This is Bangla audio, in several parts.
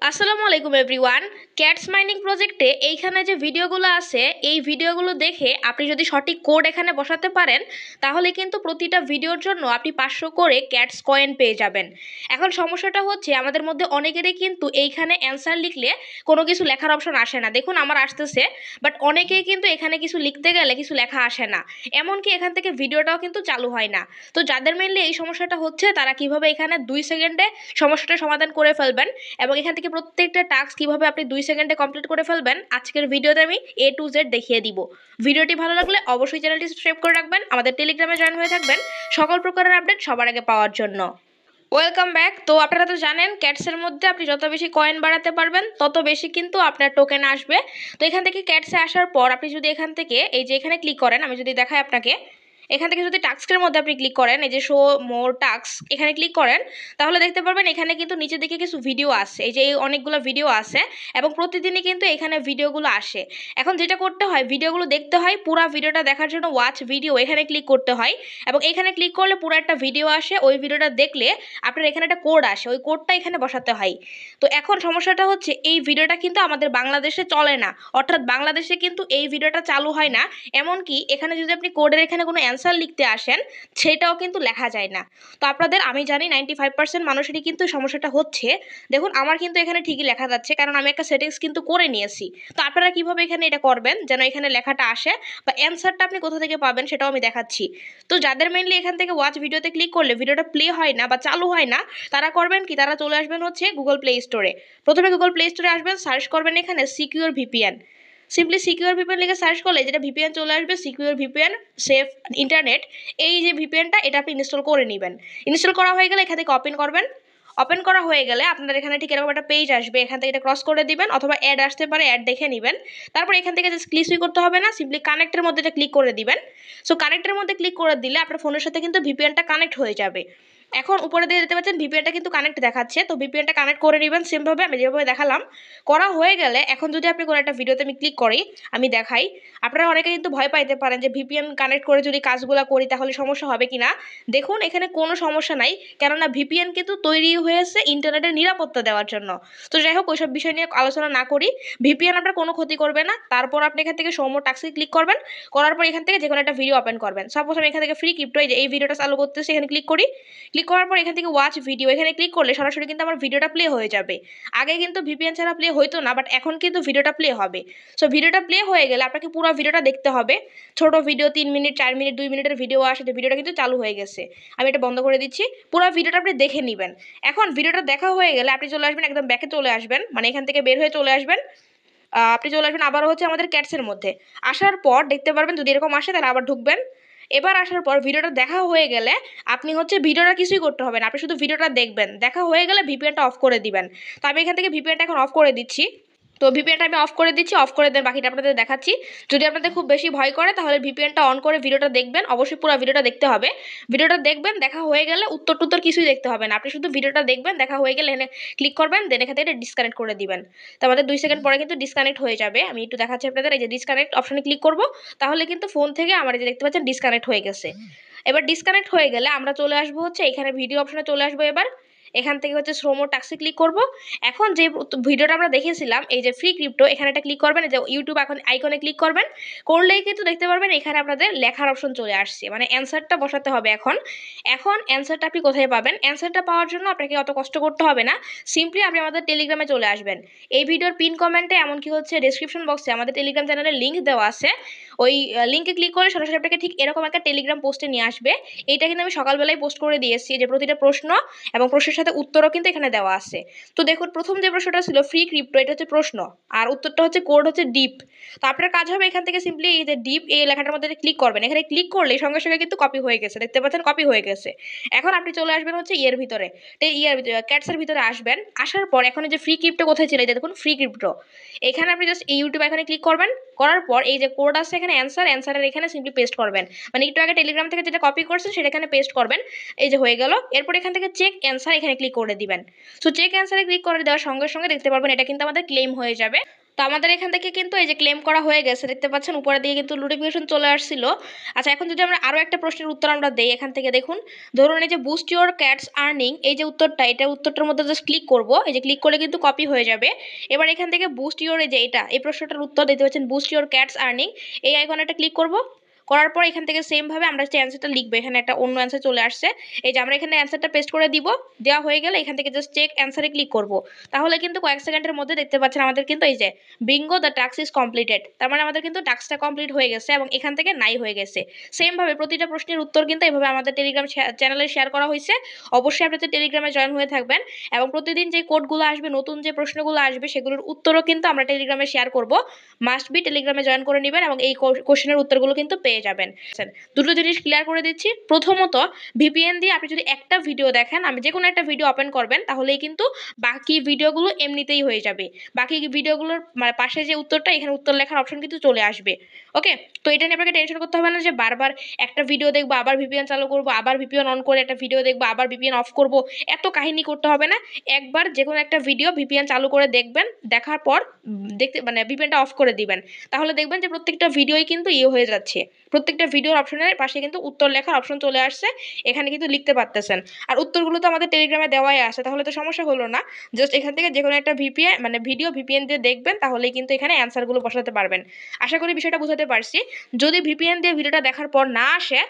আসসালামু আলাইকুম এভরিওয়ান। ক্যাটস মাইনিং প্রজেক্টে এইখানে যে ভিডিওগুলো আছে এই ভিডিওগুলো দেখে আপনি যদি সঠিক কোড এখানে বসাতে পারেন তাহলে কিন্তু প্রতিটা ভিডিওর জন্য আপনি 500 করে ক্যাটস কয়েন পেয়ে যাবেন। এখন সমস্যাটা হচ্ছে আমাদের মধ্যে অনেকেরই কিন্তু এইখানে অ্যান্সার লিখলে কোনো কিছু লেখার অপশন আসে না। দেখুন আমার আসতেছে, বাট অনেকেই কিন্তু এখানে কিছু লিখতে গেলে কিছু লেখা আসে না, এমনকি এখান থেকে ভিডিওটাও কিন্তু চালু হয় না। তো যাদের মেনলি এই সমস্যাটা হচ্ছে তারা কিভাবে এখানে 2 সেকেন্ডে সমস্যাটার সমাধান করে ফেলবেন এবং এখান থেকে প্রত্যেকটা টাস্ক কিভাবে আপনি 2 সেকেন্ডে কমপ্লিট করে ফেলবেন আজকের ভিডিওতে আমি A to Z দেখিয়ে দিব। ভিডিওটি ভালো লাগলে অবশ্যই চ্যানেলটি সাবস্ক্রাইব করে রাখবেন, আমাদের টেলিগ্রামে জয়েন হয়ে থাকবেন সকল প্রকারের আপডেট সবার আগে পাওয়ার জন্য। Welcome back. তো আপনারা তো জানেন ক্যাটসের মধ্যে আপনি যত বেশি কয়েন বাড়াতে পারবেন তত বেশি কিন্তু আপনার টোকেন আসবে। তো এখান থেকে ক্যাটসে আসার পর আপনি যদি এখান থেকে এই যে এখানে ক্লিক করেন, আমি যদি দেখাই আপনাকে, এখান থেকে যদি টাস্কের মধ্যে আপনি ক্লিক করেন, এই যে শো মোর টাস্ক এখানে ক্লিক করেন, তাহলে দেখতে পারবেন এখানে কিন্তু নিচের দিকে কিছু ভিডিও আছে, এই যে এই অনেকগুলো ভিডিও আছে এবং প্রতিদিনই কিন্তু এখানে ভিডিওগুলো আসে। এখন যেটা করতে হয়, ভিডিওগুলো দেখতে হয়, পুরো ভিডিওটা দেখার জন্য ওয়াচ ভিডিও এখানে ক্লিক করতে হয় এবং এখানে ক্লিক করলে পুরো একটা ভিডিও আসে, ওই ভিডিওটা দেখলে আপনার এখানে একটা কোড আসে, ওই কোডটা এখানে বসাতে হয়। তো এখন সমস্যাটা হচ্ছে এই ভিডিওটা কিন্তু আমাদের বাংলাদেশে চলে না, অর্থাৎ বাংলাদেশে কিন্তু এই ভিডিওটা চালু হয় না, এমনকি এখানে যদি আপনি কোডের এখানে কোনো অ্যান্সার লিখতে আসেন সেটাও কিন্তু লেখা যায় না। তো আপনাদের আমি জানি 95% মানুষেরই কিন্তু সমস্যাটা হচ্ছে। দেখুন আমার কিন্তু এখানে ঠিকই লেখা যাচ্ছে, কারণ আমি একটা সেটিংস কিন্তু করে নিয়েছি। তো আপনারা কিভাবে এখানে এটা করবেন যেন এখানে লেখাটা আসে বা অ্যান্সারটা আপনি কোথা থেকে পাবেন সেটাও আমি দেখাচ্ছি। তো যাদের মেইনলি এখান থেকে ওয়াচ ভিডিওতে ক্লিক করলে ভিডিওটা প্লে হয় না বা চালু হয় না, তারা করবেন কি, তারা চলে আসবেন হচ্ছে গুগল প্লে স্টোরে। প্রথমে গুগল প্লে স্টোরে আসবেন, সার্চ করবেন এখানে secure VPN. Simply secure VPN লিখে সার্চ করলে যেটা ভিপিএন চলে আসবে, সিকিউর ভিপিএন সেফ ইন্টারনেট। এই যে ভিপিএনটা এটা আপনি ইনস্টল করে নেবেন। ইনস্টল করা হয়ে গেলে এখান থেকে ওপেন করবেন। ওপেন করা হয়ে গেলে আপনাদের এখানে ঠিক এরকম একটা পেজ আসবে, এখান থেকে এটা ক্রস করে দিবেন অথবা অ্যাড আসতে পারে, অ্যাড দেখে নেবেন। তারপর এখান থেকে জাস্ট ক্লিক করতে হবে না, সিম্পলি কানেক্টের মধ্যে এটা ক্লিক করে দিবেন। সো কানেক্টের মধ্যে ক্লিক করে দিলে আপনার ফোনের সাথে কিন্তু ভিপিএনটা কানেক্ট হয়ে যাবে। এখন উপরে দিয়ে দেখতে পাচ্ছেন ভিপিএনটা কিন্তু কানেক্ট দেখাচ্ছে, তো ভিপিএনটা কানেক্ট করে নেবেন সেমভাবে আমি যেভাবে দেখালাম। করা হয়ে গেলে এখন যদি আপনি কোনো একটা ভিডিওতে আমি ক্লিক করি, আমি দেখাই, আপনারা অনেকে কিন্তু ভয় পাইতে পারেন যে ভিপিএন কানেক্ট করে যদি কাজগুলো করি তাহলে সমস্যা হবে কিনা। দেখুন এখানে কোনো সমস্যা নাই, কেননা ভিপিএন কিন্তু তৈরি হয়েছে ইন্টারনেটের নিরাপত্তা দেওয়ার জন্য। তো যাই হোক ওইসব বিষয় নিয়ে আলোচনা না করি, ভিপিএন আপনার কোনো ক্ষতি করবে না। তারপর আপনি এখান থেকে শো মোর টাস্কে ক্লিক করবেন, করার পর এখান থেকে যে কোনো একটা ভিডিও ওপেন করবেন। সাপোজ আমি এখান থেকে ফ্রি ক্রিপ্টো এই ভিডিওটা চালু করতেছি, এখানে ক্লিক করি। ক্লিক করার পর এখান থেকে ওয়াচ ভিডিও এখানে ক্লিক করলে সরাসরি কিন্তু আমার ভিডিওটা প্লে হয়ে যাবে। আগে কিন্তু ভিপিএন ছাড়া প্লে হইতো না, বাট এখন কিন্তু ভিডিওটা প্লে হবে। সো ভিডিওটা প্লে হয়ে গেলে আপনাকে পুরো ভিডিওটা দেখতে হবে। ছোট ভিডিও 3 মিনিট 4 মিনিট 2 মিনিটের ভিডিও আসে, ভিডিওটা কিন্তু চালু হয়ে গেছে। আমি এটা বন্ধ করে দিচ্ছি, পুরো ভিডিওটা আপনি দেখে নেবেন। এখন ভিডিওটা দেখা হয়ে গেলে আপনি চলে আসবেন, একদম ব্যাকে চলে আসবেন, মানে এখান থেকে বের হয়ে চলে আসবেন। আপনি চলে আসবেন আবার হচ্ছে আমাদের ক্যাটসের মধ্যে। আসার পর দেখতে পারবেন যদি এরকম আসে তাহলে আবার ঢুকবেন। এবার আসার পর ভিডিওটা দেখা হয়ে গেলে আপনি হচ্ছে ভিডিওটা কিছুই করতে হবে না, আপনি শুধু ভিডিওটা দেখবেন। দেখা হয়ে গেলে ভিপিএনটা অফ করে দিবেন। তো আমি এখান থেকে ভিপিএনটা এখন অফ করে দিচ্ছি। তো ভিপিএনটা আমি অফ করে দিচ্ছি, অফ করে দেন বাকিটা আপনাদের দেখাচ্ছি। যদি আপনাদের খুব বেশি ভয় করে তাহলে ভিপিএনটা অন করে ভিডিওটা দেখবেন, অবশ্যই পুরো ভিডিওটা দেখতে হবে। ভিডিওটা দেখবেন, দেখা হয়ে গেলে উত্তর টুত্তর কিছুই দেখতে হবে না, আপনি শুধু ভিডিওটা দেখবেন। দেখা হয়ে গেলে এখানে ক্লিক করবেন, দেন এখান থেকে ডিসকানেক্ট করে দিবেন। তো আমাদের 2 সেকেন্ড পরে কিন্তু ডিসকানেক্ট হয়ে যাবে। আমি একটু দেখাচ্ছি আপনাদের, এই যে ডিসকানেক্ট অপশনে ক্লিক করব, তাহলে কিন্তু ফোন থেকে আমার এই যে দেখতে পাচ্ছেন ডিসকানেক্ট হয়ে গেছে। এবার ডিসকানেক্ট হয়ে গেলে আমরা চলে আসবো হচ্ছে এখানে ভিডিও অপশনে চলে আসবো। এবার এখান থেকে হচ্ছে শো মোর টাস্কে ক্লিক করব। এখন যে ভিডিওটা আমরা দেখেছিলাম এই যে ফ্রি ক্রিপ্টো, এখানে একটা ক্লিক করবেন, এই যে ইউটিউব এখন আইকনে ক্লিক করবেন। করলেই কিন্তু দেখতে পারবেন এখানে আপনাদের লেখার অপশন চলে আসছে, মানে অ্যান্সারটা বসাতে হবে। এখন এখন অ্যান্সারটা আপনি কোথায় পাবেন? অ্যান্সারটা পাওয়ার জন্য আপনাকে অত কষ্ট করতে হবে না, সিম্পলি আপনি আমাদের টেলিগ্রামে চলে আসবেন। এই ভিডিওর পিন কমেন্টে এমনকি হচ্ছে ডেসক্রিপশন বক্সে আমাদের টেলিগ্রাম চ্যানেলের লিঙ্ক দেওয়া আছে। ওই লিঙ্কে ক্লিক করে সরাসরি আপনাকে ঠিক এরকম একটা টেলিগ্রাম পোস্টে নিয়ে আসবে। এইটা কিন্তু আমি সকালবেলায় পোস্ট করে দিয়েছি, যে প্রতিটা প্রশ্ন এবং প্রশ্নের সাথে উত্তরও কিন্তু এখানে দেওয়া আছে। তো দেখুন প্রথম যে প্রশ্নটা ছিল ফ্রি ক্রিপ্টো, এটা হচ্ছে প্রশ্ন, আর উত্তরটা হচ্ছে কোড হচ্ছে ডিপ। তো আপনার কাজ হবে এখান থেকে সিম্পলি এই যে ডিপ এই লেখাটার মধ্যে ক্লিক করবেন। এখানে ক্লিক করলে সঙ্গে সঙ্গে কিন্তু কপি হয়ে গেছে, দেখতে পাচ্ছেন কপি হয়ে গেছে। এখন আপনি চলে আসবেন হচ্ছে ইয়ের ভিতরে, ক্যাটসের ভিতরে আসবেন। আসার পর এখন যে ফ্রি ক্রিপ্টো কোথায় ছিল, এই যে দেখুন ফ্রি ক্রিপ্টো, এখানে আপনি জাস্ট এই ইউটিউব এখানে ক্লিক করবেন। করার পর এই যে কোড আছে এখানে অ্যান্সারের এখানে সিম্পলি পেস্ট করবেন, মানে একটু আগে টেলিগ্রাম থেকে যেটা কপি করছেন সেটা এখানে পেস্ট করবেন। এই যে হয়ে গেল। এরপর এখান থেকে চেক অ্যান্সার এখানে ক্লিক করে দিবেন। সো চেক অ্যান্সারে ক্লিক করে দেওয়ার সঙ্গে সঙ্গে দেখতে পারবেন এটা কিন্তু আমাদের ক্লেম হয়ে যাবে। তো আমাদের এখান থেকে কিন্তু এই যে ক্লেম করা হয়ে গেছে, দেখতে পাচ্ছেন উপরের দিকে কিন্তু নোটিফিকেশন চলে আসছিল। আচ্ছা, এখন যদি আমরা আরও একটা প্রশ্নের উত্তর আমরা দেই এখান থেকে, দেখুন ধরুন এই যে বুস্ট ইউর ক্যাটস আর্নিং, এই যে উত্তরটা, এটা উত্তরটার মধ্যে জাস্ট ক্লিক করব, এই যে ক্লিক করলে কিন্তু কপি হয়ে যাবে। এবার এখান থেকে বুস্ট ইউর, এই যে এটা এই প্রশ্নটার উত্তর দেখতে পাচ্ছেন, বুস্ট ইউর ক্যাটস আর্নিং, এই আইকনে একটা ক্লিক করব। করার পর এখান থেকে সেম ভাবে আমরা যে অ্যান্সারটা লিখবো, এখানে একটা অন্য অ্যান্সার চলে আসছে, এই যে আমরা এখানে অ্যান্সারটা পেস্ট করে দিব। দেওয়া হয়ে গেলে এখান থেকে জাস্ট চেক অ্যান্সারে ক্লিক করব। তাহলে কিন্তু কয়েক সেকেন্ডের মধ্যে দেখতে পাচ্ছেন আমাদের কিন্তু এই যে Bingo the task is completed, তার মানে আমাদের কিন্তু টাস্কটা কমপ্লিট হয়ে গেছে এবং এখান থেকে নাই হয়ে গেছে। সেম ভাবে প্রতিটা প্রশ্নের উত্তর কিন্তু এইভাবে আমাদের টেলিগ্রাম চ্যানেলে শেয়ার করা হয়েছে। অবশ্যই আপনাদের টেলিগ্রামে জয়েন হয়ে থাকবেন এবং প্রতিদিন যে কোডগুলো আসবে, নতুন যে প্রশ্নগুলো আসবে, সেগুলোর উত্তরও কিন্তু আমরা টেলিগ্রামে শেয়ার করব। মাস্ট বি টেলিগ্রামে জয়েন করে নেবেন এবং এই কোশ্চেনের উত্তরগুলো কিন্তু পেয়ে যাবেন। দুটো জিনিস ক্লিয়ার করে দিচ্ছি। প্রথমত, ভিপিএন দিয়ে আপনি যদি একটা ভিডিও দেখেন, আমি যে কোনো একটা ভিডিও ওপেন করবেন, তাহলেই কিন্তু বাকি ভিডিওগুলো এমনিতেই হয়ে যাবে। বাকি ভিডিওগুলোর মানে পাশে যে উত্তরটা, এখানে উত্তর লেখার অপশন কিন্তু চলে আসবে। ওকে, তো এটা নিয়ে আপনাকে টেনশন করতে হবে না যে বারবার একটা ভিডিও দেখবো, আবার ভিপিএন চালু করবো, আবার ভিপিএন অন করে একটা ভিডিও দেখবো, আবার ভিপিএন অফ করবো, এত কাহিনী করতে হবে না। একবার যে কোনো একটা ভিডিও ভিপিএন চালু করে দেখবেন, দেখার পর দেখতে মানে ভিপিএনটা অফ করে দিবেন, তাহলে দেখবেন যে প্রত্যেকটা ভিডিওই কিন্তু হয়ে যাচ্ছে। প্রত্যেকটা ভিডিওর অপশনের পাশে কিন্তু উত্তর লেখার অপশন চলে আসছে, এখানে কিন্তু লিখতে পারতেছেন। আর উত্তরগুলো তো আমাদের টেলিগ্রামে দেওয়াই আছে, তাহলে তো সমস্যা হলো না। জাস্ট এখান থেকে যে কোনো একটা ভিপিএন মানে ভিডিও ভিপিএন দিয়ে দেখবেন, তাহলেই কিন্তু এখানে অ্যান্সারগুলো বসাতে পারবেন। আশা করি বিষয়টা বুঝাতে পারছি। যদি ভিপিএন দিয়ে ভিডিওটা দেখার পর না আসে,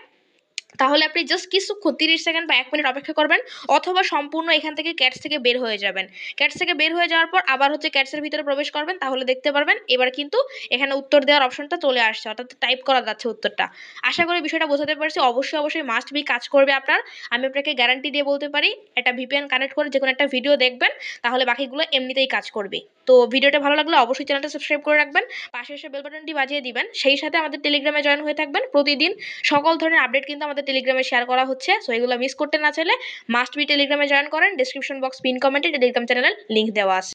তাহলে আপনি জাস্ট কিছুক্ষণ 30 সেকেন্ড বা 1 মিনিট অপেক্ষা করবেন, অথবা সম্পূর্ণ এখান থেকে ক্যাটস থেকে বের হয়ে যাবেন। ক্যাটস থেকে বের হয়ে যাওয়ার পর আবার হচ্ছে ক্যাটসের ভিতরে প্রবেশ করবেন, তাহলে দেখতে পারবেন এবার কিন্তু এখানে উত্তর দেওয়ার অপশনটা চলে আসছে, অর্থাৎ টাইপ করা যাচ্ছে উত্তরটা। আশা করি বিষয়টা বোঝাতে পারছি। অবশ্যই মাস্ট বি কাজ করবে আপনার। আমি আপনাকে গ্যারান্টি দিয়ে বলতে পারি, একটা ভিপিএন কানেক্ট করে যে কোনো একটা ভিডিও দেখবেন, তাহলে বাকিগুলো এমনিতেই কাজ করবে। তো ভিডিওটা ভালো লাগলে অবশ্যই চ্যানেলটা সাবস্ক্রাইব করে রাখবেন, পাশে এসে বেল বাটনটি বাজিয়ে দিবেন, সেই সাথে আমাদের টেলিগ্রামে জয়েন হয়ে থাকবেন। প্রতিদিন সকল ধরনের আপডেট কিন্তু আমাদের টেলিগ্রামে শেয়ার করা হচ্ছে। সো এগুলো মিস করতে না চাইলে মাস্ট বি টেলিগ্রামে জয়েন করেন। ডেসক্রিপশন বক্স পিন কমেন্টে টেলিগ্রাম চ্যানেলের লিঙ্ক দেওয়া আছে।